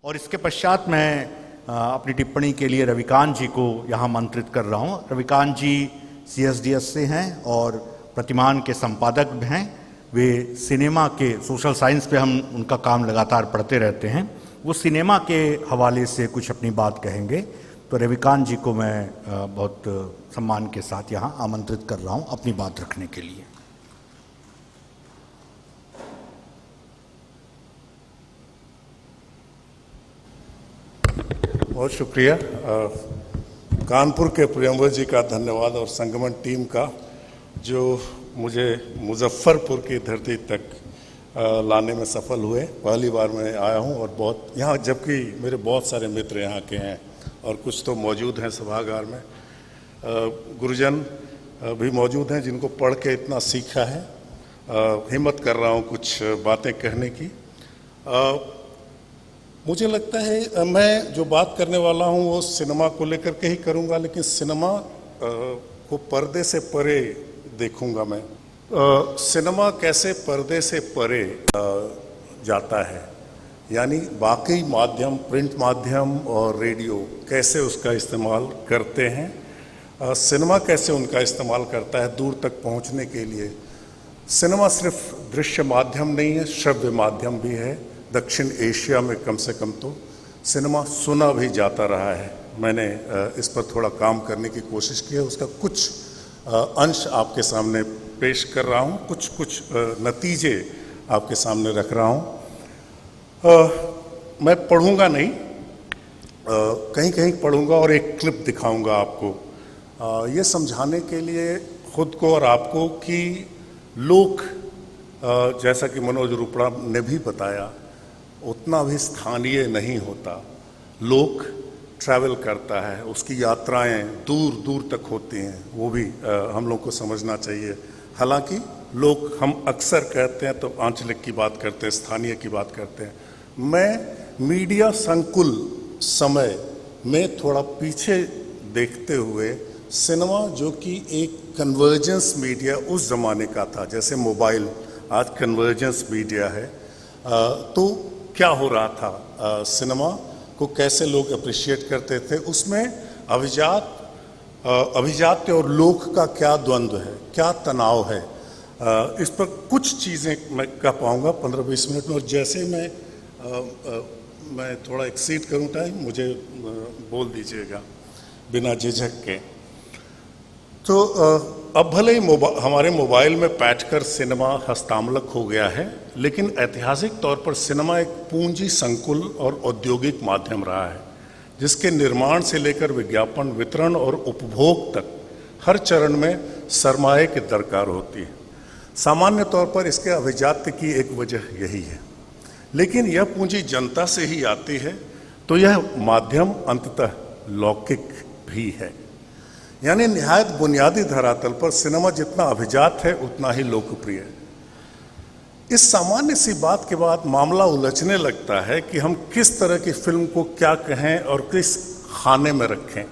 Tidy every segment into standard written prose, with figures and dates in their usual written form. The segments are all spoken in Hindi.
और इसके पश्चात मैं अपनी टिप्पणी के लिए रविकांत जी को यहाँ आमंत्रित कर रहा हूँ। रविकांत जी CSDS से हैं और प्रतिमान के संपादक भी हैं। वे सिनेमा के सोशल साइंस पे हम उनका काम लगातार पढ़ते रहते हैं। वो सिनेमा के हवाले से कुछ अपनी बात कहेंगे। तो रविकांत जी को मैं बहुत सम्मान के साथ यहाँ आमंत्रित कर रहा हूँ अपनी बात रखने के लिए। बहुत शुक्रिया। कानपुर के प्रियंवल जी का धन्यवाद और संगमन टीम का, जो मुझे मुजफ्फरपुर की धरती तक लाने में सफल हुए। पहली बार मैं आया हूं और बहुत यहाँ, जबकि मेरे बहुत सारे मित्र यहाँ के हैं और कुछ तो मौजूद हैं सभागार में। गुरुजन भी मौजूद हैं जिनको पढ़ के इतना सीखा है। हिम्मत कर रहा हूँ कुछ बातें कहने की। मुझे लगता है मैं जो बात करने वाला हूँ वो सिनेमा को लेकर के ही करूँगा, लेकिन सिनेमा को पर्दे से परे देखूँगा मैं। सिनेमा कैसे पर्दे से परे जाता है, यानी बाकी माध्यम, प्रिंट माध्यम और रेडियो कैसे उसका इस्तेमाल करते हैं। सिनेमा कैसे उनका इस्तेमाल करता है दूर तक पहुँचने के लिए। सिनेमा सिर्फ दृश्य माध्यम नहीं है, श्रव्य माध्यम भी है। दक्षिण एशिया में कम से कम तो सिनेमा सुना भी जाता रहा है। मैंने इस पर थोड़ा काम करने की कोशिश की है, उसका कुछ अंश आपके सामने पेश कर रहा हूँ, कुछ नतीजे आपके सामने रख रहा हूँ। मैं पढ़ूंगा नहीं, कहीं कहीं पढ़ूंगा और एक क्लिप दिखाऊंगा आपको, ये समझाने के लिए खुद को और आपको कि लोक, जैसा कि मनोज रुपड़ा ने भी बताया, उतना भी स्थानीय नहीं होता। लोक ट्रैवल करता है, उसकी यात्राएं दूर दूर तक होती हैं, वो भी हम लोग को समझना चाहिए। हालांकि लोग हम अक्सर कहते हैं तो आंचलिक की बात करते हैं, स्थानीय की बात करते हैं। मैं मीडिया संकुल समय में थोड़ा पीछे देखते हुए सिनेमा, जो कि एक कन्वर्जेंस मीडिया उस ज़माने का था, जैसे मोबाइल आज कन्वर्जेंस मीडिया है, तो क्या हो रहा था, सिनेमा को कैसे लोग अप्रिशिएट करते थे, उसमें अभिजात्य और लोक का क्या द्वंद्व है, क्या तनाव है। इस पर कुछ चीज़ें मैं कह पाऊँगा 15-20 मिनट में। और जैसे मैं थोड़ा एक्सीड करूँ टाइम, मुझे बोल दीजिएगा बिना झिझक के। तो अब भले ही हमारे मोबाइल में बैठकर सिनेमा हस्तामलक हो गया है, लेकिन ऐतिहासिक तौर पर सिनेमा एक पूंजी संकुल और औद्योगिक माध्यम रहा है, जिसके निर्माण से लेकर विज्ञापन, वितरण और उपभोग तक हर चरण में सरमाए की दरकार होती है। सामान्य तौर पर इसके अभिजात्य की एक वजह यही है, लेकिन यह पूंजी जनता से ही आती है, तो यह माध्यम अंततः लौकिक भी है। यानी निहायत बुनियादी धरातल पर सिनेमा जितना अभिजात है उतना ही लोकप्रिय है। इस सामान्य सी बात के बाद मामला उलझने लगता है कि हम किस तरह की फिल्म को क्या कहें और किस खाने में रखें।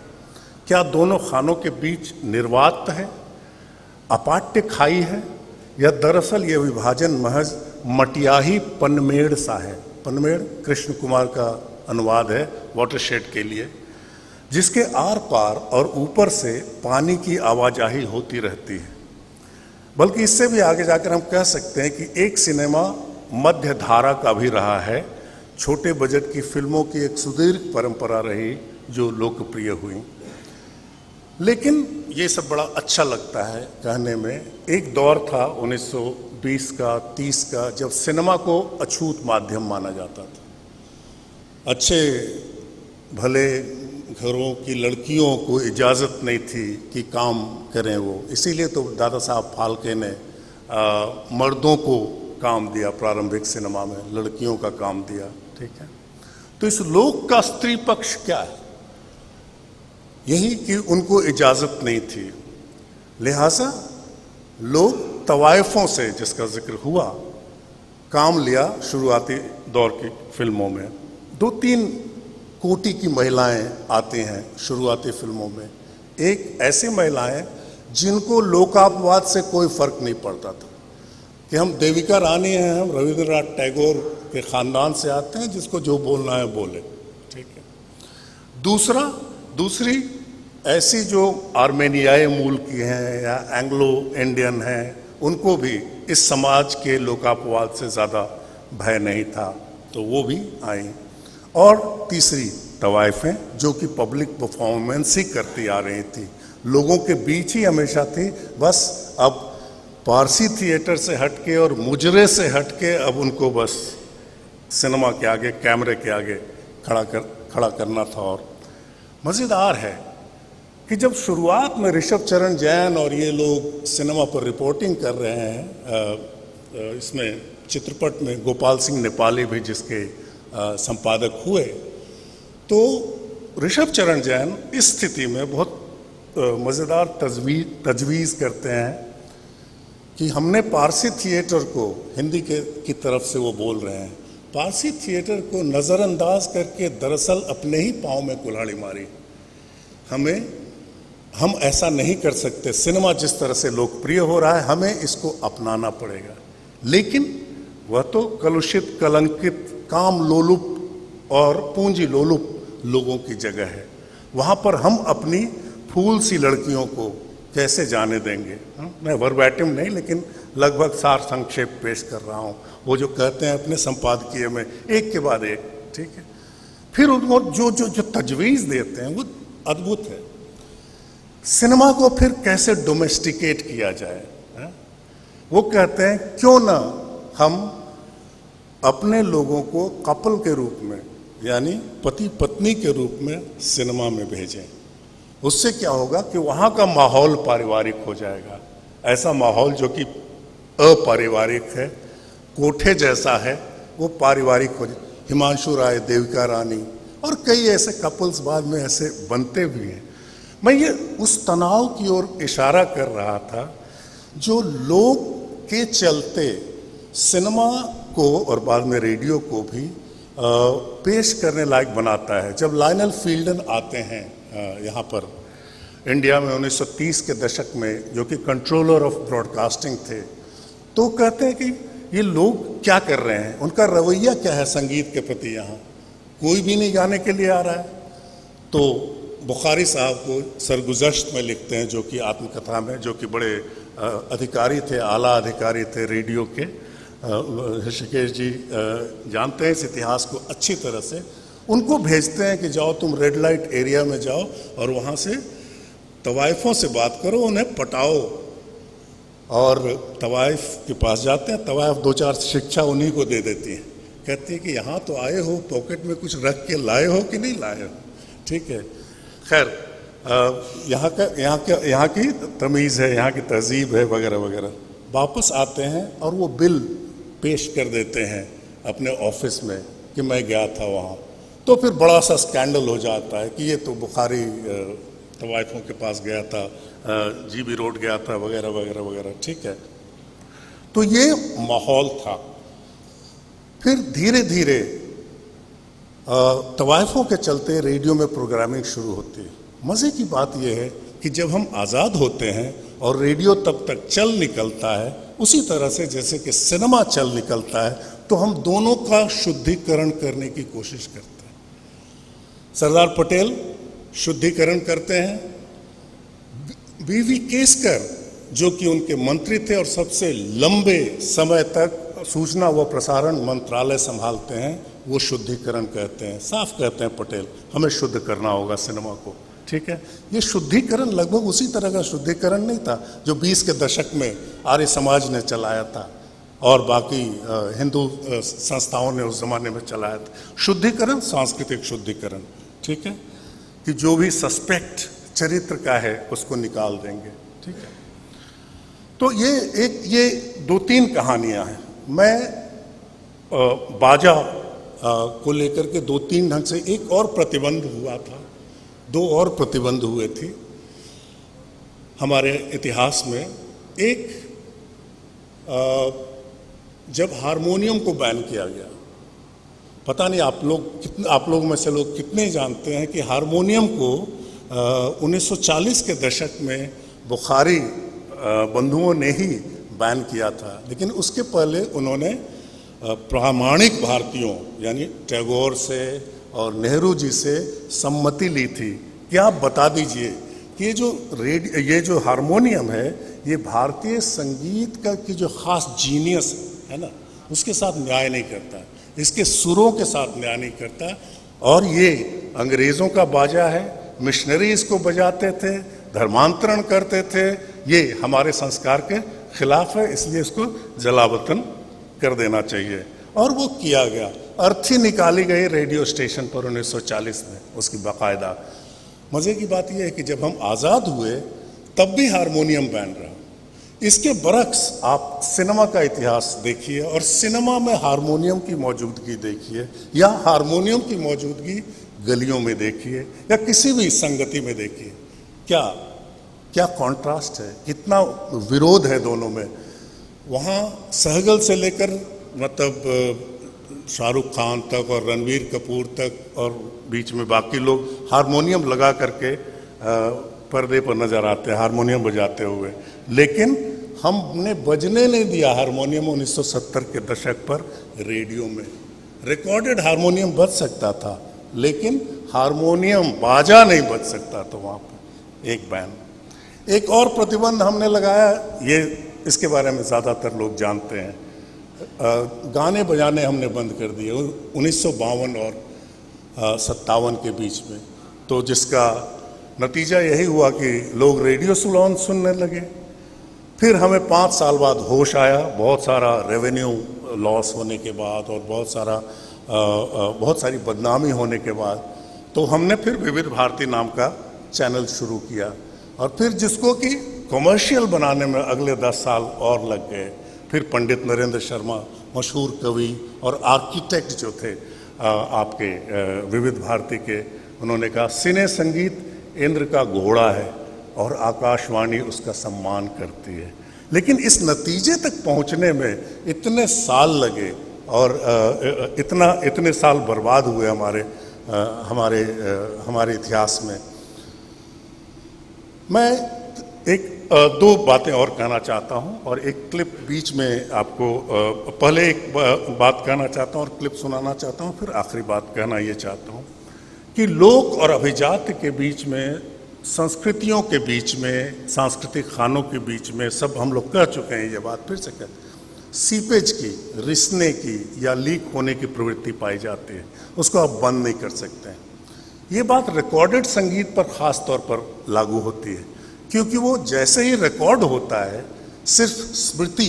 क्या दोनों खानों के बीच निर्वात है, अपाट्य खाई है, या दरअसल ये विभाजन महज मटियाही पनमेड़ सा है। पनमेड़ कृष्ण कुमार का अनुवाद है वाटरशेड के लिए, जिसके आर पार और ऊपर से पानी की आवाजाही होती रहती है। बल्कि इससे भी आगे जाकर हम कह सकते हैं कि एक सिनेमा मध्य धारा का भी रहा है। छोटे बजट की फिल्मों की एक सुदीर्घ परंपरा रही जो लोकप्रिय हुई। लेकिन ये सब बड़ा अच्छा लगता है कहने में। एक दौर था 1920 का 30 का, जब सिनेमा को अछूत माध्यम माना जाता था। अच्छे भले घरों की लड़कियों को इजाज़त नहीं थी कि काम करें वो, इसीलिए तो दादा साहब फाल्के ने मर्दों को काम दिया प्रारंभिक सिनेमा में, लड़कियों का काम दिया। ठीक है, तो इस लोक का स्त्री पक्ष क्या है? यही कि उनको इजाज़त नहीं थी, लिहाजा लोग तवायफों से, जिसका जिक्र हुआ, काम लिया शुरुआती दौर की फिल्मों में। 2-3 कोटि की महिलाएं आती हैं शुरुआती फिल्मों में। एक ऐसी महिलाएं जिनको लोकापवाद से कोई फर्क नहीं पड़ता था कि हम देविका रानी हैं, हम रविंद्रनाथ टैगोर के ख़ानदान से आते हैं, जिसको जो बोलना है बोले, ठीक है। दूसरी ऐसी जो आर्मेनियाई मूल की हैं या एंग्लो इंडियन हैं, उनको भी इस समाज के लोकापवाद से ज़्यादा भय नहीं था, तो वो भी आई। और तीसरी तवाइफें जो कि पब्लिक परफॉर्मेंस ही करती आ रही थी, लोगों के बीच ही हमेशा थी, बस अब पारसी थिएटर से हटके और मुजरे से हटके अब उनको बस सिनेमा के आगे, कैमरे के आगे खड़ा करना था। और मज़ेदार है कि जब शुरुआत में ऋषभ चरण जैन और ये लोग सिनेमा पर रिपोर्टिंग कर रहे हैं, इसमें चित्रपट में गोपाल सिंह नेपाली भी जिसके संपादक हुए, तो ऋषभ चरण जैन इस स्थिति में बहुत मज़ेदार तजवीज़ करते हैं कि हमने पारसी थिएटर को, हिंदी की तरफ से वो बोल रहे हैं, पारसी थिएटर को नज़रअंदाज करके दरअसल अपने ही पाँव में कुल्हाड़ी मारी। हम ऐसा नहीं कर सकते। सिनेमा जिस तरह से लोकप्रिय हो रहा है, हमें इसको अपनाना पड़ेगा। लेकिन वह तो कलुषित, कलंकित, काम लोलुप और पूंजी लोलुप लोगों की जगह है। वहाँ पर हम अपनी फूल सी लड़कियों को कैसे जाने देंगे? मैं वर्बैटिम नहीं, लेकिन लगभग सार संक्षेप पेश कर रहा हूँ। वो जो कहते हैं अपने संपादकीय में एक के बाद एक, ठीक है। फिर उनको जो तजवीज़ देते हैं वो अद्भुत है। सिनेमा को फिर कैसे डोमेस्टिकेट किया जाए, है? वो कहते हैं क्यों ना हम अपने लोगों को कपल के रूप में, यानी पति पत्नी के रूप में सिनेमा में भेजें। उससे क्या होगा कि वहाँ का माहौल पारिवारिक हो जाएगा, ऐसा माहौल जो कि अपारिवारिक है, कोठे जैसा है, वो पारिवारिक हो जाए। हिमांशु राय, देविका रानी और कई ऐसे कपल्स बाद में ऐसे बनते भी हैं। मैं ये उस तनाव की ओर इशारा कर रहा था जो लोग के चलते सिनेमा को और बाद में रेडियो को भी पेश करने लायक बनाता है। जब लायनल फील्डन आते हैं यहाँ पर इंडिया में 1930 के दशक में, जो कि कंट्रोलर ऑफ ब्रॉडकास्टिंग थे, तो कहते हैं कि ये लोग क्या कर रहे हैं, उनका रवैया क्या है संगीत के प्रति। यहाँ कोई भी नहीं गाने के लिए आ रहा है। तो बुखारी साहब को सरगुज़श्त में लिखते हैं, जो कि आत्मकथा में, जो कि बड़े अधिकारी थे, आला अधिकारी थे रेडियो के। ऋषिकेश जी जानते हैं इस इतिहास को अच्छी तरह से। उनको भेजते हैं कि जाओ तुम रेड लाइट एरिया में जाओ और वहाँ से तवाइफों से बात करो, उन्हें पटाओ। और तवाइफ के पास जाते हैं, तवाइफ दो चार शिक्षा उन्हीं को दे देती हैं। कहती है कि यहाँ तो आए हो, पॉकेट में कुछ रख के लाए हो कि नहीं लाए हो, ठीक है। खैर, यहाँ की तमीज़ है, यहाँ की तहजीब है, वगैरह वगैरह। वापस आते हैं और वो बिल पेश कर देते हैं अपने ऑफिस में कि मैं गया था वहाँ। तो फिर बड़ा सा स्कैंडल हो जाता है कि ये तो बुखारी तवाइफों के पास गया था, जीबी रोड गया था, वगैरह वगैरह वगैरह, ठीक है। तो ये माहौल था। फिर धीरे धीरे तवाइफों के चलते रेडियो में प्रोग्रामिंग शुरू होती है। मज़े की बात यह है कि जब हम आज़ाद होते हैं और रेडियो तब तक चल निकलता है, उसी तरह से जैसे कि सिनेमा चल निकलता है, तो हम दोनों का शुद्धिकरण करने की कोशिश करते हैं। सरदार पटेल शुद्धिकरण करते हैं। वीवी केसकर जो कि उनके मंत्री थे और सबसे लंबे समय तक सूचना व प्रसारण मंत्रालय संभालते हैं, वो शुद्धिकरण कहते हैं। साफ कहते हैं पटेल, हमें शुद्ध करना होगा सिनेमा को, ठीक है। ये शुद्धिकरण लगभग उसी तरह का शुद्धिकरण नहीं था जो 20 के दशक में आर्य समाज ने चलाया था और बाकी हिंदू संस्थाओं ने उस जमाने में चलाया था। शुद्धिकरण सांस्कृतिक शुद्धिकरण, ठीक है, कि जो भी सस्पेक्ट चरित्र का है उसको निकाल देंगे, ठीक है। तो ये 2-3 कहानियां हैं। मैं बाजा को लेकर के 2-3 ढंग से एक और प्रतिबंध हुआ था, 2 और प्रतिबंध हुए थे हमारे इतिहास में। एक जब हारमोनियम को बैन किया गया, पता नहीं आप लोग में से लोग कितने जानते हैं कि हारमोनियम को 1940 के दशक में बुखारी बंधुओं ने ही बैन किया था, लेकिन उसके पहले उन्होंने प्रामाणिक भारतीयों यानी टैगोर से और नेहरू जी से सम्मति ली थी कि आप बता दीजिए कि ये जो हारमोनियम है ये भारतीय संगीत का की जो खास जीनियस है ना, उसके साथ न्याय नहीं करता, इसके सुरों के साथ न्याय नहीं करता, और ये अंग्रेज़ों का बाजा है, मिशनरी इसको बजाते थे, धर्मांतरण करते थे, ये हमारे संस्कार के खिलाफ है, इसलिए इसको जलावतन कर देना चाहिए। और वो किया गया, अर्थी निकाली गई रेडियो स्टेशन पर 1940 में उसकी बाकायदा। मज़े की बात यह है कि जब हम आज़ाद हुए तब भी हारमोनियम बैन रहा। इसके बरक्स आप सिनेमा का इतिहास देखिए और सिनेमा में हारमोनियम की मौजूदगी देखिए, या हारमोनियम की मौजूदगी गलियों में देखिए, या किसी भी संगति में देखिए, क्या कॉन्ट्रास्ट है, कितना विरोध है दोनों में। वहाँ सहगल से लेकर मतलब शाहरुख खान तक और रणवीर कपूर तक और बीच में बाकी लोग हारमोनियम लगा करके पर्दे पर नजर आते हैं हारमोनियम बजाते हुए, लेकिन हमने बजने नहीं दिया हारमोनियम। 1970 के दशक पर रेडियो में रिकॉर्डेड हारमोनियम बज सकता था, लेकिन हारमोनियम बाजा नहीं बज सकता, तो वहाँ पर एक बैन। एक और प्रतिबंध हमने लगाया, ये इसके बारे में ज़्यादातर लोग जानते हैं, गाने बजाने हमने बंद कर दिए 1952 और 57 के बीच में। तो जिसका नतीजा यही हुआ कि लोग रेडियो सुनने लगे। फिर हमें 5 साल बाद होश आया, बहुत सारा रेवेन्यू लॉस होने के बाद और बहुत सारी बदनामी होने के बाद, तो हमने फिर विविध भारती नाम का चैनल शुरू किया, और फिर जिसको कि कमर्शियल बनाने में अगले 10 साल और लग गए। फिर पंडित नरेंद्र शर्मा, मशहूर कवि और आर्किटेक्ट जो थे आपके विविध भारती के, उन्होंने कहा सिने संगीत इंद्र का घोड़ा है और आकाशवाणी उसका सम्मान करती है। लेकिन इस नतीजे तक पहुंचने में इतने साल लगे और इतने साल बर्बाद हुए हमारे इतिहास में। मैं दो बातें और कहना चाहता हूं और एक क्लिप बीच में आपको पहले एक बात कहना चाहता हूं और क्लिप सुनाना चाहता हूं, फिर आखिरी बात कहना ये चाहता हूं कि लोक और अभिजात्य के बीच में, संस्कृतियों के बीच में, सांस्कृतिक खानों के बीच में सब हम लोग कह चुके हैं, ये बात फिर से कहते, सीपेज की, रिसने की या लीक होने की प्रवृत्ति पाई जाती है, उसको आप बंद नहीं कर सकते हैं। ये बात रिकॉर्डेड संगीत पर खास तौर पर लागू होती है, क्योंकि वो जैसे ही रिकॉर्ड होता है सिर्फ स्मृति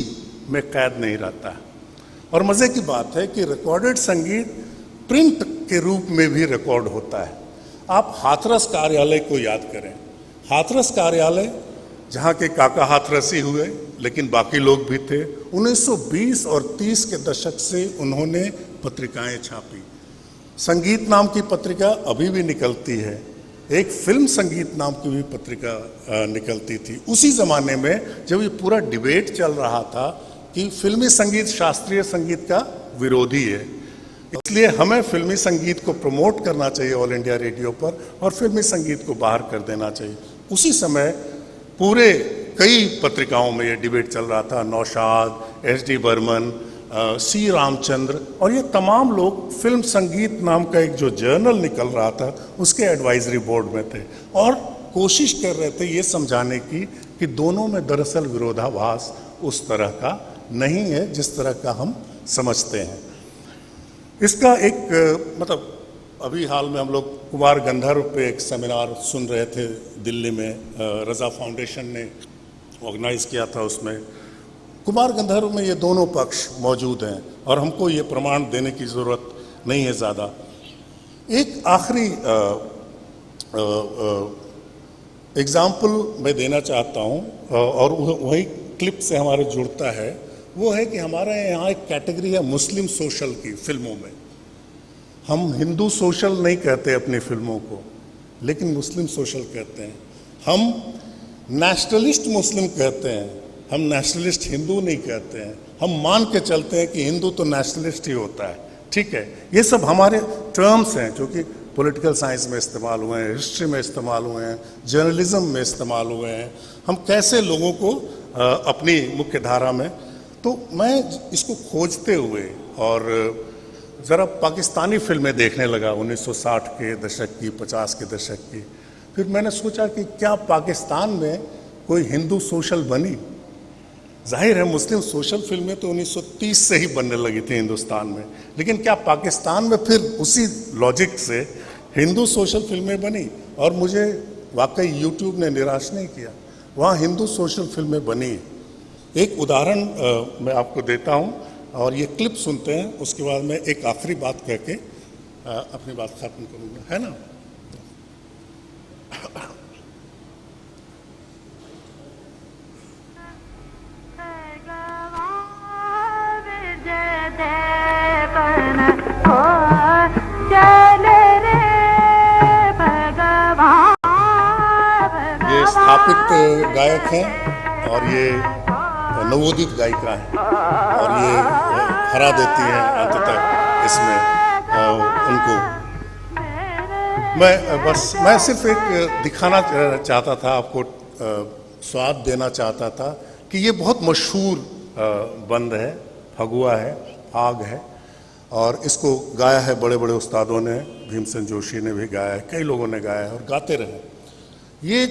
में कैद नहीं रहता है। और मज़े की बात है कि रिकॉर्डेड संगीत प्रिंट के रूप में भी रिकॉर्ड होता है। आप हाथरस कार्यालय को याद करें, हाथरस कार्यालय जहाँ के काका हाथरसी हुए, लेकिन बाकी लोग भी थे। 1920 और 30 के दशक से उन्होंने पत्रिकाएं छापी। संगीत नाम की पत्रिका अभी भी निकलती है, एक फिल्म संगीत नाम की भी पत्रिका निकलती थी। उसी ज़माने में जब ये पूरा डिबेट चल रहा था कि फिल्मी संगीत शास्त्रीय संगीत का विरोधी है, इसलिए हमें फिल्मी संगीत को प्रमोट करना चाहिए ऑल इंडिया रेडियो पर और फिल्मी संगीत को बाहर कर देना चाहिए। उसी समय पूरे कई पत्रिकाओं में ये डिबेट चल रहा था। नौशाद, एस.डी. बर्मन, सी रामचंद्र और ये तमाम लोग फिल्म संगीत नाम का एक जो जर्नल निकल रहा था उसके एडवाइजरी बोर्ड में थे और कोशिश कर रहे थे ये समझाने की कि दोनों में दरअसल विरोधाभास उस तरह का नहीं है जिस तरह का हम समझते हैं। इसका एक मतलब अभी हाल में हम लोग कुमार गंधर्व पे एक सेमिनार सुन रहे थे दिल्ली में, रजा फाउंडेशन ने ऑर्गेनाइज किया था। उसमें कुमार गंधर्व में ये दोनों पक्ष मौजूद हैं और हमको ये प्रमाण देने की ज़रूरत नहीं है ज़्यादा। एक आखिरी एग्जाम्पल मैं देना चाहता हूँ और वही क्लिप से हमारे जुड़ता है, वो है कि हमारे यहाँ एक कैटेगरी है मुस्लिम सोशल की फिल्मों में। हम हिंदू सोशल नहीं कहते अपनी फिल्मों को, लेकिन मुस्लिम सोशल कहते हैं। हम नेशनलिस्ट मुस्लिम कहते हैं, हम नेशनलिस्ट हिंदू नहीं कहते हैं। हम मान के चलते हैं कि हिंदू तो नेशनलिस्ट ही होता है, ठीक है। ये सब हमारे टर्म्स हैं जो कि पॉलिटिकल साइंस में इस्तेमाल हुए हैं, हिस्ट्री में इस्तेमाल हुए हैं, जर्नलिज्म में इस्तेमाल हुए हैं। हम कैसे लोगों को अपनी मुख्य धारा में, तो मैं इसको खोजते हुए और ज़रा पाकिस्तानी फिल्में देखने लगा 1960 के दशक की, 50 के दशक की। फिर मैंने सोचा कि क्या पाकिस्तान में कोई हिंदू सोशल बनी? जाहिर है मुस्लिम सोशल फिल्में तो 1930 से ही बनने लगी थी हिंदुस्तान में, लेकिन क्या पाकिस्तान में फिर उसी लॉजिक से हिंदू सोशल फिल्में बनी? और मुझे वाकई यूट्यूब ने निराश नहीं किया, वहाँ हिंदू सोशल फिल्में बनी। एक उदाहरण मैं आपको देता हूँ और ये क्लिप सुनते हैं, उसके बाद मैं एक आखिरी बात कह के अपनी बात खत्म करूँगा, है ना। ये स्थापित गायक हैं और ये नवोदित गायिका है और ये हरा देती है अंततः इसमें उनको। मैं सिर्फ एक दिखाना चाहता था आपको, स्वाद देना चाहता था कि ये बहुत मशहूर बंद है, फगुआ है, फाग है, और इसको गाया है बड़े बड़े उस्तादों ने, भीमसेन जोशी ने भी गाया है, कई लोगों ने गाया है और गाते रहे। ये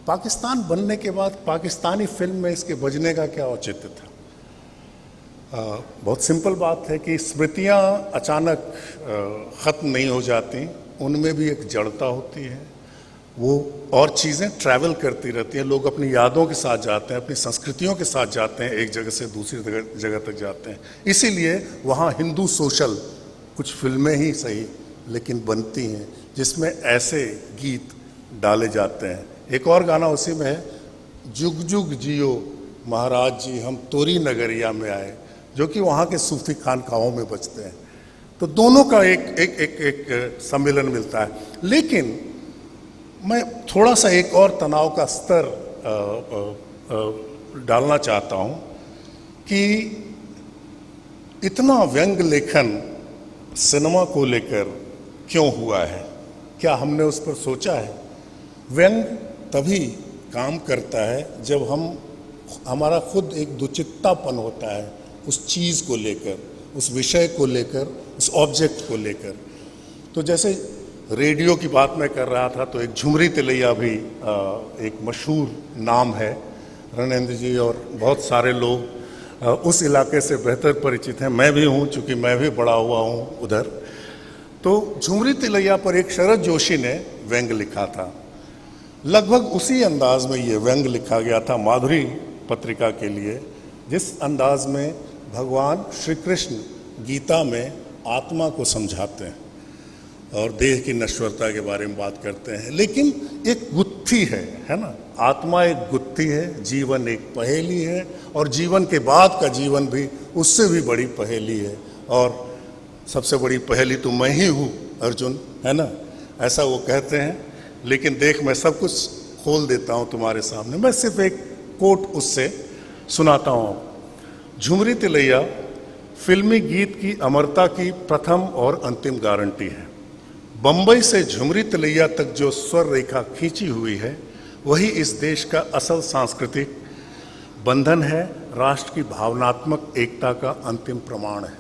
पाकिस्तान बनने के बाद पाकिस्तानी फिल्म में इसके बजने का क्या औचित्य था? बहुत सिंपल बात है कि स्मृतियाँ अचानक ख़त्म नहीं हो जाती, उनमें भी एक जड़ता होती है, वो और चीज़ें ट्रैवल करती रहती हैं। लोग अपनी यादों के साथ जाते हैं, अपनी संस्कृतियों के साथ जाते हैं, एक जगह से दूसरी जगह तक जाते हैं। इसीलिए वहाँ हिंदू सोशल कुछ फिल्में ही सही लेकिन बनती हैं जिसमें ऐसे गीत डाले जाते हैं। एक और गाना उसी में है, जुग जुग जियो महाराज जी हम तोरी नगरिया में आए, जो कि वहाँ के सूफी खानकाहों में बजते हैं। तो दोनों का एक सम्मेलन मिलता है। लेकिन मैं थोड़ा सा एक और तनाव का स्तर डालना चाहता हूँ कि इतना व्यंग लेखन सिनेमा को लेकर क्यों हुआ है? क्या हमने उस पर सोचा है? व्यंग तभी काम करता है जब हमारा खुद एक दुचित्तापन होता है उस चीज़ को लेकर, उस विषय को लेकर, उस ऑब्जेक्ट को लेकर। तो जैसे रेडियो की बात मैं कर रहा था, तो एक झुमरी तिलैया भी एक मशहूर नाम है। रणेंद्र जी और बहुत सारे लोग उस इलाके से बेहतर परिचित हैं, मैं भी हूँ, चूँकि मैं भी बड़ा हुआ हूँ उधर। तो झुमरी तिलैया पर एक शरद जोशी ने व्यंग लिखा था। लगभग उसी अंदाज में ये व्यंग लिखा गया था माधुरी पत्रिका के लिए, जिस अंदाज में भगवान श्री कृष्ण गीता में आत्मा को समझाते हैं और देह की नश्वरता के बारे में बात करते हैं। लेकिन एक गुत्थी है ना, आत्मा एक गुत्थी है, जीवन एक पहेली है, और जीवन के बाद का जीवन भी उससे भी बड़ी पहेली है। और सबसे बड़ी पहेली तो मैं ही हूँ अर्जुन, है ना, ऐसा वो कहते हैं। लेकिन देख, मैं सब कुछ खोल देता हूँ तुम्हारे सामने। मैं सिर्फ एक कोट उससे सुनाता हूँ। झुमरी तिलैया फिल्मी गीत की अमरता की प्रथम और अंतिम गारंटी है। बम्बई से झुमरी तिलैया तक जो स्वर रेखा खींची हुई है, वही इस देश का असल सांस्कृतिक बंधन है, राष्ट्र की भावनात्मक एकता का अंतिम प्रमाण है।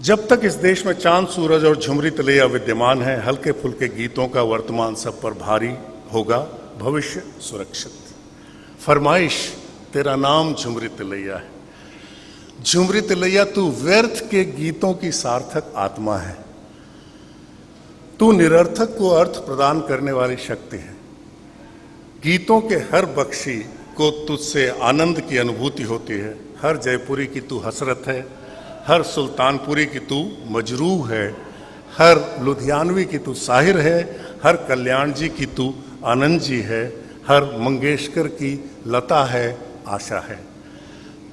जब तक इस देश में चांद, सूरज और झुमरी तिलैया विद्यमान है, हल्के फुल्के गीतों का वर्तमान सब पर भारी होगा, भविष्य सुरक्षित। फरमाइश तेरा नाम झुमरी तिलैया है। झुमरी तिलैया तू व्यर्थ के गीतों की सार्थक आत्मा है। तू निरर्थक को अर्थ प्रदान करने वाली शक्ति है। गीतों के हर बख्शी को तुझसे आनंद की अनुभूति होती है। हर जयपुरी की तू हसरत है, हर सुल्तानपुरी की तू मजरूह है, हर लुधियानवी की तू साहिर है, हर कल्याण जी की तू आनंद जी है, हर मंगेशकर की लता है, आशा है।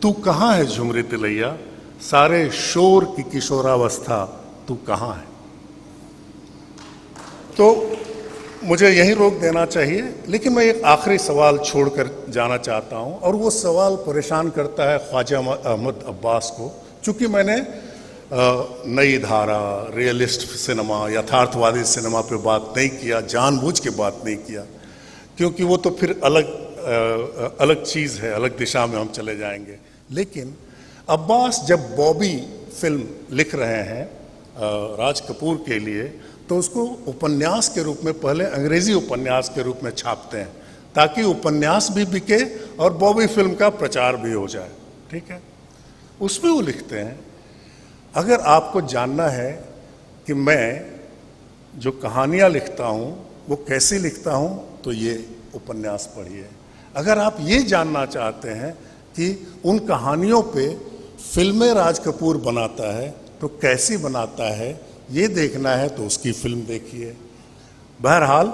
तू कहाँ है झुमरी तिलैया, सारे शोर की किशोरावस्था तू कहाँ है? तो मुझे यही रोक देना चाहिए, लेकिन मैं एक आखिरी सवाल छोड़कर जाना चाहता हूं, और वो सवाल परेशान करता है ख्वाजा अहमद अब्बास को। चूंकि मैंने नई धारा, रियलिस्ट सिनेमा, यथार्थवादी सिनेमा पे बात नहीं किया, जानबूझ के बात नहीं किया, क्योंकि वो तो फिर अलग चीज़ है, अलग दिशा में हम चले जाएंगे। लेकिन अब्बास जब बॉबी फिल्म लिख रहे हैं राज कपूर के लिए, तो उसको उपन्यास के रूप में पहले अंग्रेजी उपन्यास के रूप में छापते हैं ताकि उपन्यास भी बिके और बॉबी फिल्म का प्रचार भी हो जाए। ठीक है, उसमें वो लिखते हैं, अगर आपको जानना है कि मैं जो कहानियाँ लिखता हूँ वो कैसे लिखता हूँ तो ये उपन्यास पढ़िए। अगर आप ये जानना चाहते हैं कि उन कहानियों पे फिल्में राज कपूर बनाता है तो कैसी बनाता है ये देखना है तो उसकी फिल्म देखिए। बहरहाल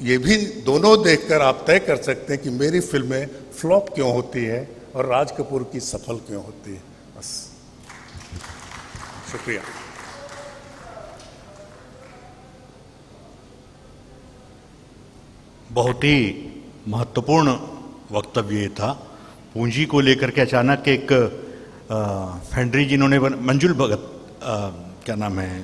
ये भी दोनों देखकर आप तय कर सकते हैं कि मेरी फिल्में फ्लॉप क्यों होती है और राज कपूर की सफल क्यों होती है। बस, शुक्रिया। बहुत ही महत्वपूर्ण वक्तव्य था। पूंजी को लेकर के अचानक एक फेंड्री जिन्होंने मंजुल भगत क्या नाम है,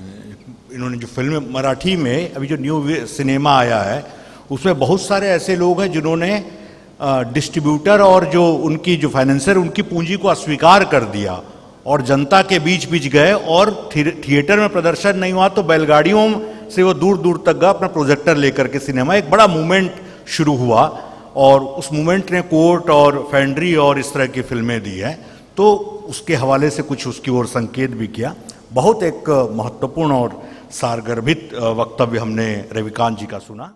इन्होंने जो फिल्म मराठी में अभी जो न्यू सिनेमा आया है उसमें बहुत सारे ऐसे लोग हैं जिन्होंने डिस्ट्रीब्यूटर और जो उनकी जो फाइनेंसर उनकी पूंजी को अस्वीकार कर दिया और जनता के बीच बीच गए और थिएटर में प्रदर्शन नहीं हुआ तो बैलगाड़ियों से वो दूर दूर तक गया अपना प्रोजेक्टर लेकर के सिनेमा। एक बड़ा मूवमेंट शुरू हुआ और उस मूवमेंट ने कोर्ट और फेंड्री और इस तरह की फिल्में दी है, तो उसके हवाले से कुछ उसकी ओर संकेत भी किया। बहुत एक महत्वपूर्ण और सारगर्भित वक्तव्य हमने रविकांत जी का सुना।